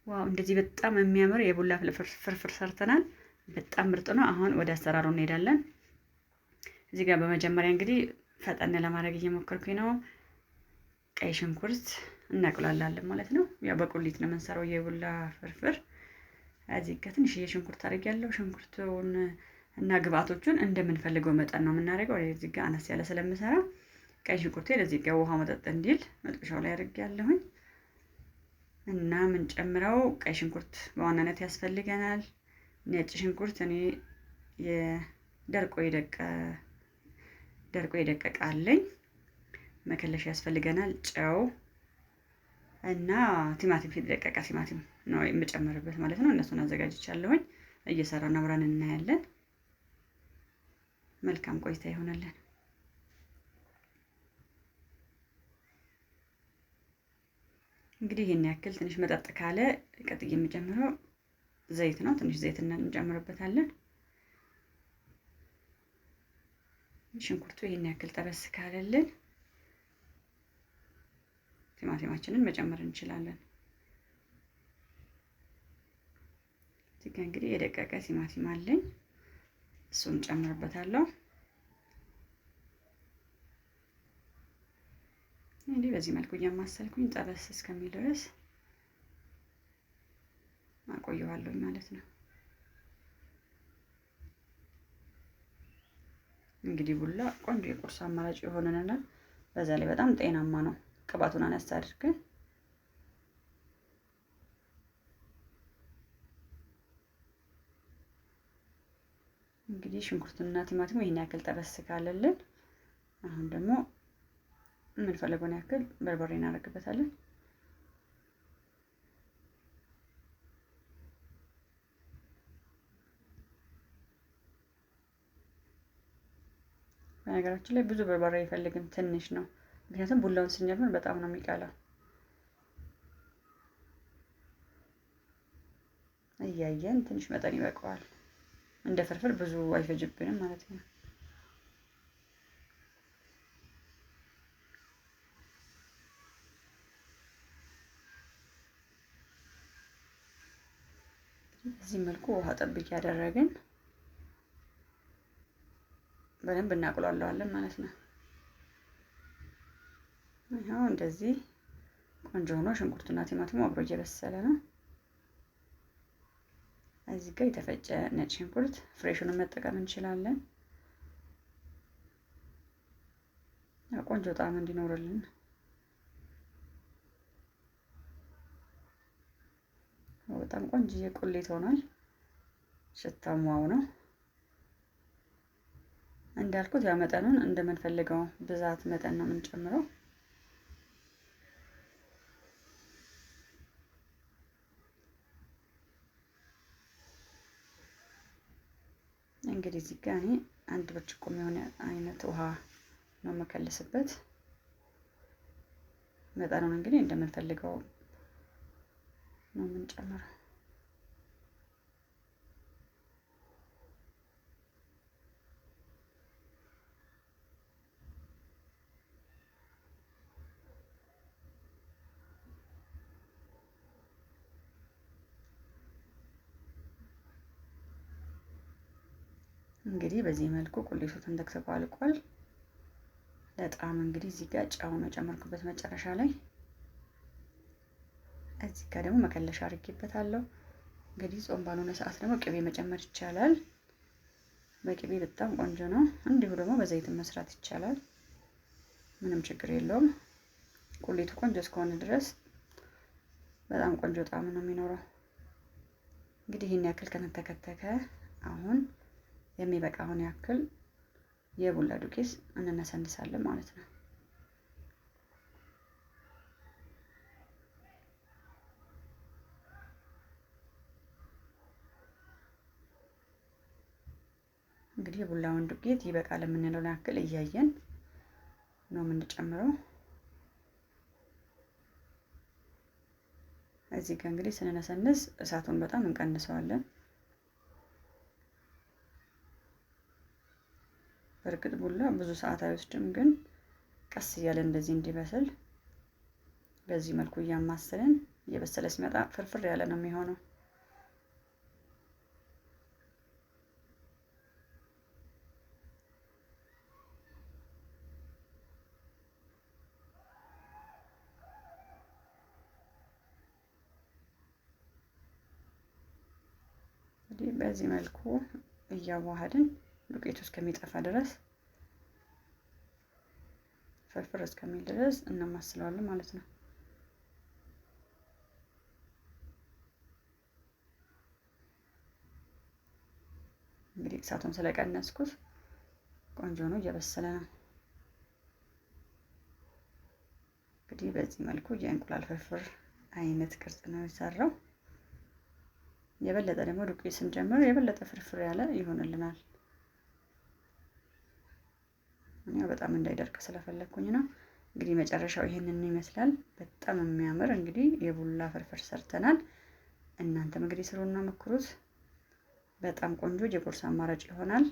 ዋው እንደዚህ በጣም የሚያምር የቡላ ፍርፍር ሰርተናል። በጣም ምርጥ ነው። አሁን ወደ አሰራሩ እንሄዳለን። እዚህ ጋር በመጀመሪያ እንግዲህ ፈጠን ለማድረግ እየሞከርኩኝ ነው። ቀይ ሽንኩርት እናቁላላለን ማለት ነው። ያው በቁሊት ነው የምንሰራው የቡላ ፍርፍር። እዚህ ጋር ትንሽዬ ሽንኩርት አድርጌያለሁ። ሽንኩርቱን እና ግብአቶቹን እንደምንፈልገው መጠን ነው የምናደርገው። እዚህ ጋር አነስ ያለ ስለምሰራ ቀይ ሽንኩርቴን እዚህ ጋር ውሃው መጠጥ እንዲል መጥበሻው ላይ አድርጌያለሁኝ። እና ምን ጨምረው ቀይ ሽንኩርት በዋናነት ያስፈልገናል። ነጭ ሽንኩርት እኔ ደርቆ የደቀቀ አለኝ። መከለሻ ያስፈልገናል። ጨው እና ቲማቲም የተደቀቀ ቲማቲም ነው የምጨምርበት ማለት ነው። እነሱን አዘጋጅቻለሁኝ። እየሰራን አብረን እናያለን። መልካም ቆይታ ይሆነልን። እንግዲህ ይሄን ያክል ትንሽ መጠጥ ካለ ቀጥዬ የምጨምረው ዘይት ነው። ትንሽ ዘይት እንጨምርበታለን። ሽንኩርቱ ይሄን ያክል ጠበስ ካለልን ቲማቲማችንን መጨመር እንችላለን። እዚህ ጋር እንግዲህ የደቀቀ ቲማቲም አለኝ። እሱን ጨምርበታለሁ። እንግዲህ በዚህ መልኩ እያማሰልኩኝ ጠበስ እስከሚል ድረስ አቆየዋለሁ ማለት ነው። እንግዲህ ቡላ ቆንጆ የቁርስ አማራጭ የሆነናል። በዛ ላይ በጣም ጤናማ ነው። ቅባቱን አነስ አድርገን እንግዲህ ሽንኩርቱና ቲማቲሙ ይሄን ያክል ጠበስ ካለልን አሁን ደግሞ የምንፈልገውን ያክል በርበሬ እናደርግበታለን። በነገራችን ላይ ብዙ በርበሬ አይፈልግም፣ ትንሽ ነው። ምክንያቱም ቡላውን ስንጀምር በጣም ነው የሚቀላው። እያየን ትንሽ መጠን ይበቃዋል። እንደ ፍርፍር ብዙ አይፈጅብንም ማለት ነው። በዚህ መልኩ ውሃ ጠብ እያደረግን በደንብ እናቁላለዋለን ማለት ነው። ይኸው እንደዚህ ቆንጆ ሆኖ ሽንኩርቱና ቲማቲሙ አብሮ እየበሰለ ነው። እዚህ ጋር የተፈጨ ነጭ ሽንኩርት ፍሬሹን መጠቀም እንችላለን። ቆንጆ ጣዕም እንዲኖርልን በጣም ቆንጆ ቁሌት ሆኗል። ሽታው ዋው ነው። እንዳልኩት ያው መጠኑን እንደምንፈልገው ብዛት መጠን ነው የምንጨምረው። እንግዲህ እዚህ ጋር እኔ አንድ ብርጭቆ የሆነ አይነት ውሃ ነው የምከልስበት። መጠኑን እንግዲህ እንደምንፈልገው ነው የምንጨምረው። እንግዲህ በዚህ መልኩ ቁሌቱ ተንተክትኮ አልቋል። ለጣም እንግዲህ እዚህ ጋር ጨው ነው ጨመርኩበት መጨረሻ ላይ። እዚህ ጋር ደግሞ መከለሻ አድርጌበታለሁ። እንግዲህ ጾም ባልሆነ ሰዓት ደግሞ ቅቤ መጨመር ይቻላል። በቅቤ በጣም ቆንጆ ነው። እንዲሁ ደግሞ በዘይት መስራት ይቻላል። ምንም ችግር የለውም። ቁሌቱ ቆንጆ እስከሆነ ድረስ በጣም ቆንጆ ጣዕም ነው የሚኖረው። እንግዲህ ይሄን ያክል ከተንተከተከ አሁን የሚበቃውን ያክል የቡላ ዱቄት እንነሰንሳለን ማለት ነው። እንግዲህ የቡላውን ዱቄት ይበቃል የምንለውን ያክል እያየን ነው የምንጨምረው። እዚህ ጋር እንግዲህ ስንነሰንስ እሳቱን በጣም እንቀንሰዋለን። በእርግጥ ቡላ ብዙ ሰዓት አይወስድም፣ ግን ቀስ እያለ እንደዚህ እንዲበስል በዚህ መልኩ እያማሰልን እየበሰለ ሲመጣ ፍርፍር ያለ ነው የሚሆነው። እንግዲህ በዚህ መልኩ እያዋሃድን ዱቄቱ እስከሚጠፋ ድረስ ፍርፍር እስከሚል ድረስ እናማስለዋለን ማለት ነው። እንግዲህ እሳቱን ስለቀነስኩት ቆንጆ ነው፣ እየበሰለ ነው። እንግዲህ በዚህ መልኩ የእንቁላል ፍርፍር አይነት ቅርጽ ነው የሰራው። የበለጠ ደግሞ ዱቄት ስንጨምር የበለጠ ፍርፍር ያለ ይሆንልናል። እኔ በጣም እንዳይደርቅ ስለፈለኩኝ ነው። እንግዲህ መጨረሻው ይሄንን ይመስላል። በጣም የሚያምር እንግዲህ የቡላ ፍርፍር ሰርተናል። እናንተም እንግዲህ ስሩና ሞክሩት። በጣም ቆንጆ የቁርስ አማራጭ ይሆናል።